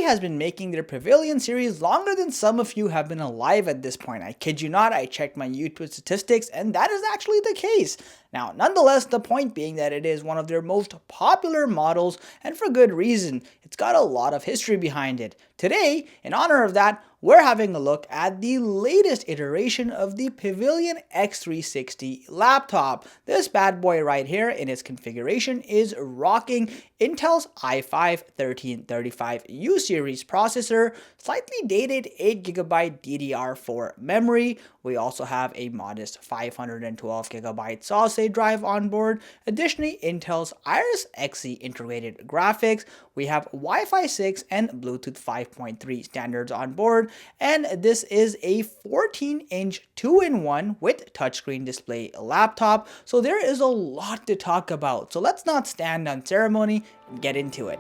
has been making their Pavilion series longer than some of you have been alive at this point. I kid you not, I checked my YouTube statistics and that is actually the case. Now, nonetheless, the point being that it is one of their most popular models, and for good reason. It's got a lot of history behind it. Today, in honor of that, we're having a look at the latest iteration of the Pavilion X360 laptop. This bad boy right here in its configuration is rocking Intel's i5-1335U series processor, slightly dated 8GB DDR4 memory. We also have a modest 512GB solid-state drive on board. Additionally, Intel's Iris Xe integrated graphics. We have Wi-Fi 6 and Bluetooth 5.3 standards on board, and this is a 14-inch 2-in-1 with touchscreen display laptop, so there is a lot to talk about. So let's not stand on ceremony and get into it.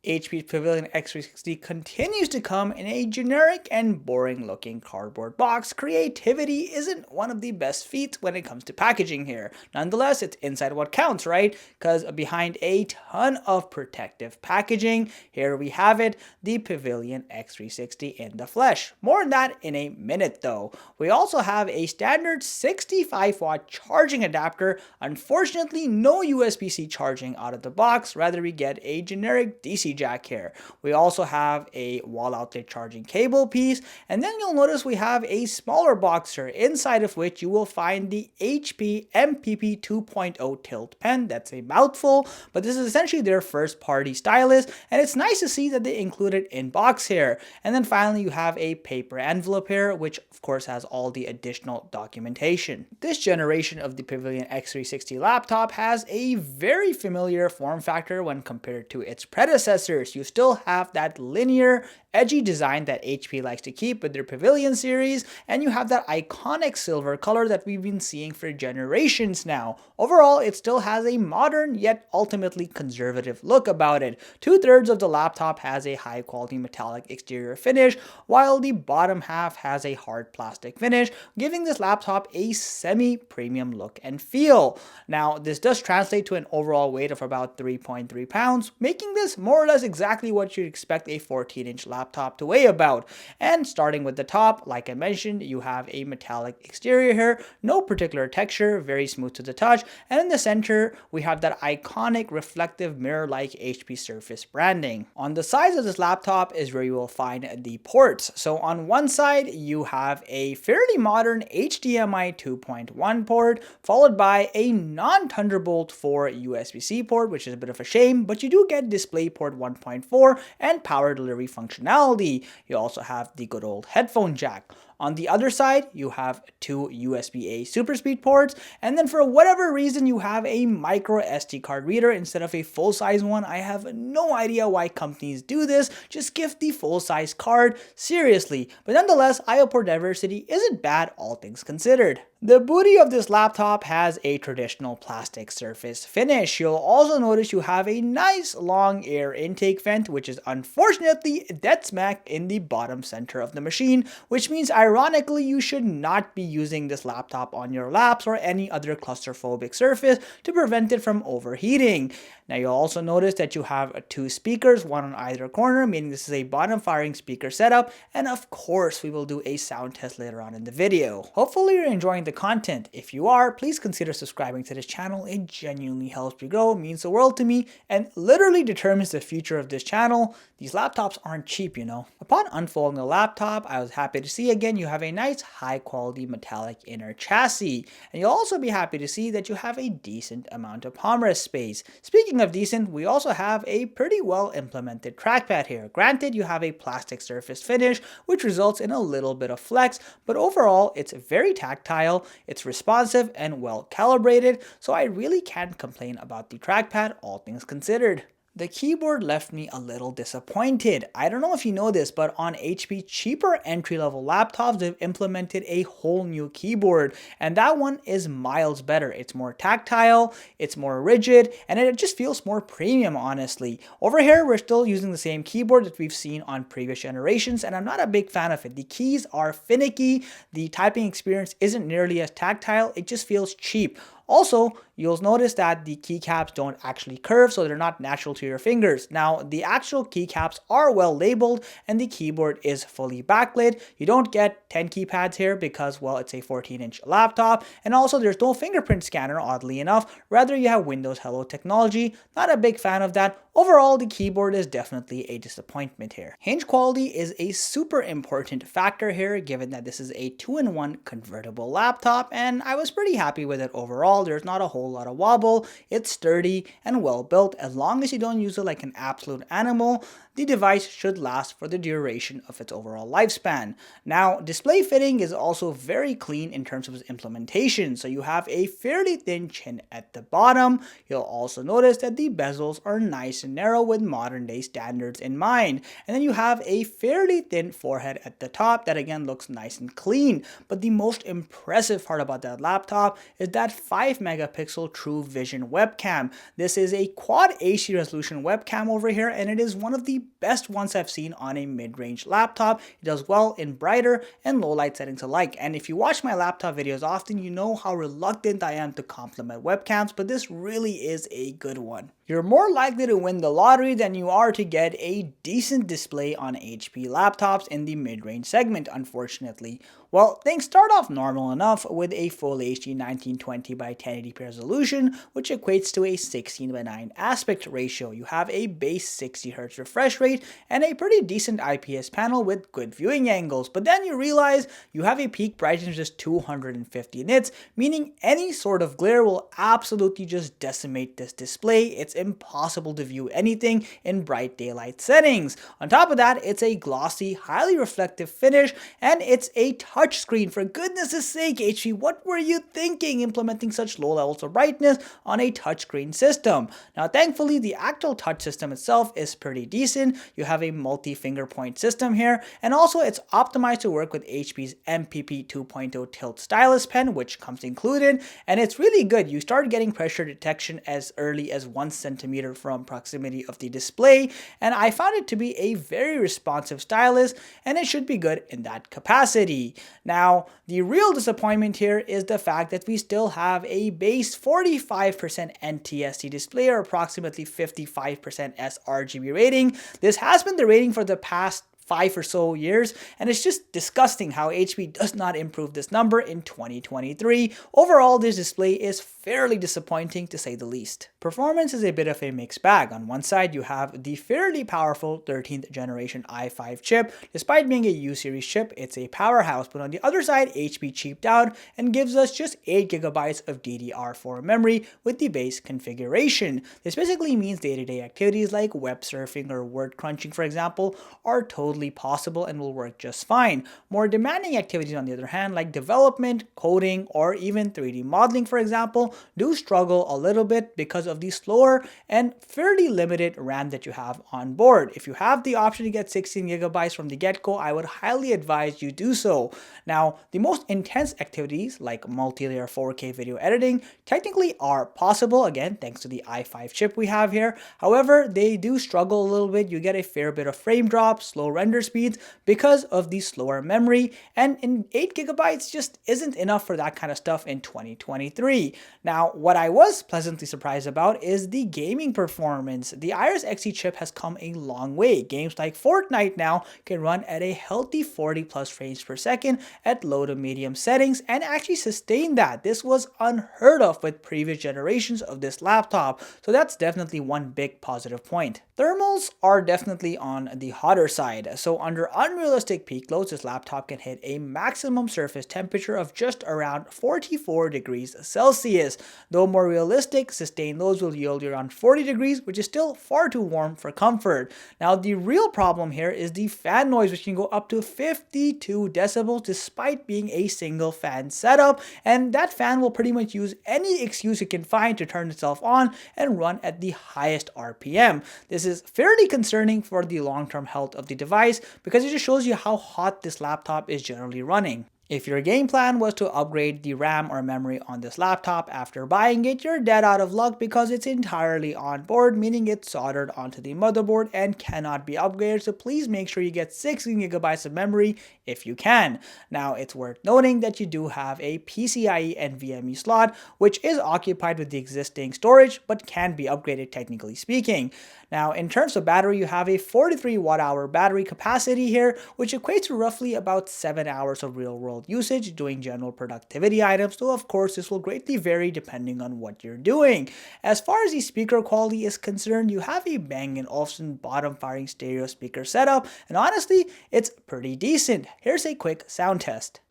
HP's Pavilion X360 continues to come in a generic and boring looking cardboard box. Creativity isn't one of the best feats when it comes to packaging here. Nonetheless, it's inside what counts, right? Because behind a ton of protective packaging, here we have it, the Pavilion X360 in the flesh. More on that in a minute though. We also have a standard 65 watt charging adapter. Unfortunately, no USB-C charging out of the box, rather we get a generic DC jack here. We also have a wall outlet charging cable piece, and then you'll notice we have a smaller box here, inside of which you will find the HP MPP 2.0 tilt pen. That's a mouthful, but this is essentially their first party stylus, and it's nice to see that they include it in box here. And then finally you have a paper envelope here, which of course has all the additional documentation. This generation of the Pavilion X360 laptop has a very familiar form factor when compared to its predecessor. You still have that linear, edgy design that HP likes to keep with their Pavilion series, and you have that iconic silver color that we've been seeing for generations now. Overall, it still has a modern yet ultimately conservative look about it. 2/3 of the laptop has a high quality metallic exterior finish, while the bottom half has a hard plastic finish, giving this laptop a semi-premium look and feel. Now, this does translate to an overall weight of about 3.3 pounds, making this more or less exactly what you'd expect a 14-inch laptop to weigh about. And starting with the top, like I mentioned, you have a metallic exterior here, no particular texture, very smooth to the touch, and in the center we have that iconic reflective mirror-like HP Surface branding. On the sides of this laptop is where you will find the ports. So on one side you have a fairly modern HDMI 2.1 port, followed by a non-Thunderbolt 4 USB-C port, which is a bit of a shame, but you do get DisplayPort 1.4 and power delivery functionality. You also have the good old headphone jack. On the other side, you have two USB-A super speed ports, and then for whatever reason you have a micro SD card reader instead of a full-size one. I have no idea why companies do this, just give the full-size card, seriously. But nonetheless, IO port diversity isn't bad, all things considered. The booty of this laptop has a traditional plastic surface finish. You'll also notice you have a nice long air intake vent, which is unfortunately dead smack in the bottom center of the machine, which means ironically you should not be using this laptop on your laps or any other claustrophobic surface to prevent it from overheating. Now you'll also notice that you have two speakers, one on either corner, meaning this is a bottom firing speaker setup, and of course we will do a sound test later on in the video. Hopefully you're enjoying the content. If you are, please consider subscribing to this channel. It genuinely helps me grow, means the world to me, and literally determines the future of this channel. These laptops aren't cheap, you know. Upon unfolding the laptop, I was happy to see again you have a nice high quality metallic inner chassis, and you'll also be happy to see that you have a decent amount of palm rest space. Speaking of decent, we also have a pretty well implemented trackpad here. Granted, you have a plastic surface finish, which results in a little bit of flex, but overall it's very tactile, it's responsive and well calibrated, so I really can't complain about the trackpad, all things considered. The keyboard left me a little disappointed. I don't know if you know this, but on HP cheaper entry-level laptops, they've implemented a whole new keyboard, and that one is miles better. It's more tactile, it's more rigid, and it just feels more premium, honestly. Over here, we're still using the same keyboard that we've seen on previous generations, and I'm not a big fan of it. The keys are finicky, the typing experience isn't nearly as tactile, it just feels cheap. Also, you'll notice that the keycaps don't actually curve, so they're not natural to your fingers. Now, the actual keycaps are well labeled, and the keyboard is fully backlit. You don't get 10 keypads here because, well, it's a 14-inch laptop, and also there's no fingerprint scanner, oddly enough. Rather, you have Windows Hello technology. Not a big fan of that. Overall, the keyboard is definitely a disappointment here. Hinge quality is a super important factor here, given that this is a 2-in-1 convertible laptop, and I was pretty happy with it overall. There's not a whole lot of wobble, it's sturdy and well built. As long as you don't use it like an absolute animal, the device should last for the duration of its overall lifespan. Now, display fitting is also very clean in terms of its implementation, so you have a fairly thin chin at the bottom. You'll also notice that the bezels are nice and narrow with modern day standards in mind, and then you have a fairly thin forehead at the top that again looks nice and clean. But the most impressive part about that laptop is that 5 megapixel True Vision webcam. This is a quad HD resolution webcam over here, and it is one of the best ones I've seen on a mid-range laptop. It does well in brighter and low light settings alike, and if you watch my laptop videos often, you know how reluctant I am to compliment webcams, but this really is a good one. You're more likely to win the lottery than you are to get a decent display on HP laptops in the mid-range segment, unfortunately. Well, things start off normal enough with a full HD 1920 by 1080p resolution, which equates to a 16:9 aspect ratio. You have a base 60Hz refresh rate and a pretty decent IPS panel with good viewing angles, but then you realize you have a peak brightness of just 250 nits, meaning any sort of glare will absolutely just decimate this display. It's impossible to view anything in bright daylight settings. On top of that, it's a glossy, highly reflective finish, and it's a touchscreen. For goodness sake, HP, what were you thinking implementing such low levels of brightness on a touchscreen system? Now, thankfully, the actual touch system itself is pretty decent. You have a multi-finger point system here, and also it's optimized to work with HP's MPP 2.0 tilt stylus pen, which comes included, and it's really good. You start getting pressure detection as early as 1 centimeter from proximity of the display, and I found it to be a very responsive stylus, and it should be good in that capacity. Now, the real disappointment here is the fact that we still have a base 45% NTSC display, or approximately 55% sRGB rating. This has been the rating for the past 5 or so years, and it's just disgusting how HP does not improve this number in 2023. Overall, this display is fairly disappointing to say the least. Performance is a bit of a mixed bag. On one side, you have the fairly powerful 13th generation i5 chip. Despite being a U-series chip, it's a powerhouse, but on the other side, HP cheaped out and gives us just 8GB of DDR4 memory with the base configuration. This basically means day-to-day activities like web surfing or word crunching, for example, are totally possible and will work just fine. More demanding activities, on the other hand, like development, coding, or even 3D modeling, for example, do struggle a little bit because of the slower and fairly limited RAM that you have on board. If you have the option to get 16GB from the get-go, I would highly advise you do so. Now, the most intense activities like multi-layer 4K video editing technically are possible, again, thanks to the i5 chip we have here. However, they do struggle a little bit. You get a fair bit of frame drop, slow render speeds because of the slower memory, and in 8GB just isn't enough for that kind of stuff in 2023. Now, what I was pleasantly surprised about is the gaming performance. The Iris Xe chip has come a long way. Games like Fortnite now can run at a healthy 40 plus frames per second at low to medium settings and actually sustain that. This was unheard of with previous generations of this laptop, so that's definitely one big positive point. Thermals are definitely on the hotter side. So under unrealistic peak loads, this laptop can hit a maximum surface temperature of just around 44 degrees Celsius. Though more realistic, sustained loads will yield you around 40 degrees, which is still far too warm for comfort. Now the real problem here is the fan noise, which can go up to 52 decibels despite being a single fan setup, and that fan will pretty much use any excuse it can find to turn itself on and run at the highest RPM. This is fairly concerning for the long-term health of the device because it just shows you how hot this laptop is generally running. If your game plan was to upgrade the RAM or memory on this laptop after buying it, you're dead out of luck because it's entirely on board, meaning it's soldered onto the motherboard and cannot be upgraded, so please make sure you get 16GB of memory if you can. Now, it's worth noting that you do have a PCIe NVMe slot, which is occupied with the existing storage, but can be upgraded technically speaking. Now, in terms of battery, you have a 43 watt-hour battery capacity here, which equates to roughly about 7 hours of real-world usage doing general productivity items, though of course this will greatly vary depending on what you're doing. As far as the speaker quality is concerned, you have a Bang & Olufsen bottom-firing stereo speaker setup, and honestly, it's pretty decent. Here's a quick sound test.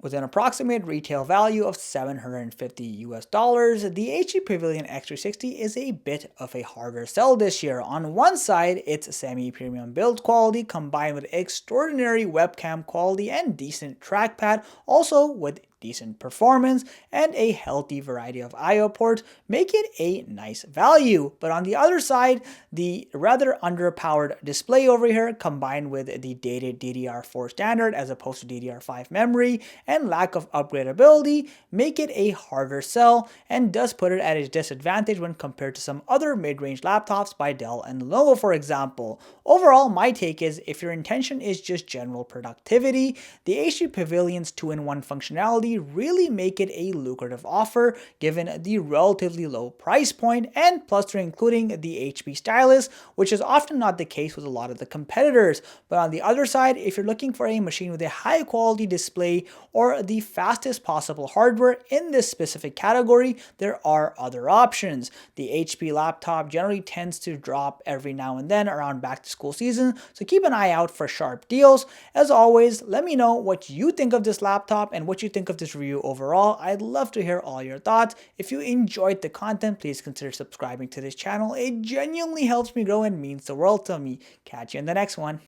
With an approximate retail value of $750 the HP Pavilion X360 is a bit of a harder sell this year. On one side, its semi-premium build quality combined with extraordinary webcam quality and decent trackpad, also with decent performance and a healthy variety of I/O ports, make it a nice value. But on the other side, the rather underpowered display over here combined with the dated DDR4 standard as opposed to DDR5 memory and lack of upgradability make it a harder sell and does put it at a disadvantage when compared to some other mid-range laptops by Dell and Lenovo, for example. Overall, my take is if your intention is just general productivity, the HP Pavilion's 2-in-1 functionality really make it a lucrative offer given the relatively low price point, and plus they're including the HP stylus, which is often not the case with a lot of the competitors. But on the other side, if you're looking for a machine with a high quality display or the fastest possible hardware in this specific category, there are other options. The HP laptop generally tends to drop every now and then around back to school season, so keep an eye out for sharp deals. As always, let me know what you think of this laptop and what you think of this review overall. I'd love to hear all your thoughts. If you enjoyed the content, please consider subscribing to this channel. It genuinely helps me grow and means the world to me. Catch you in the next one.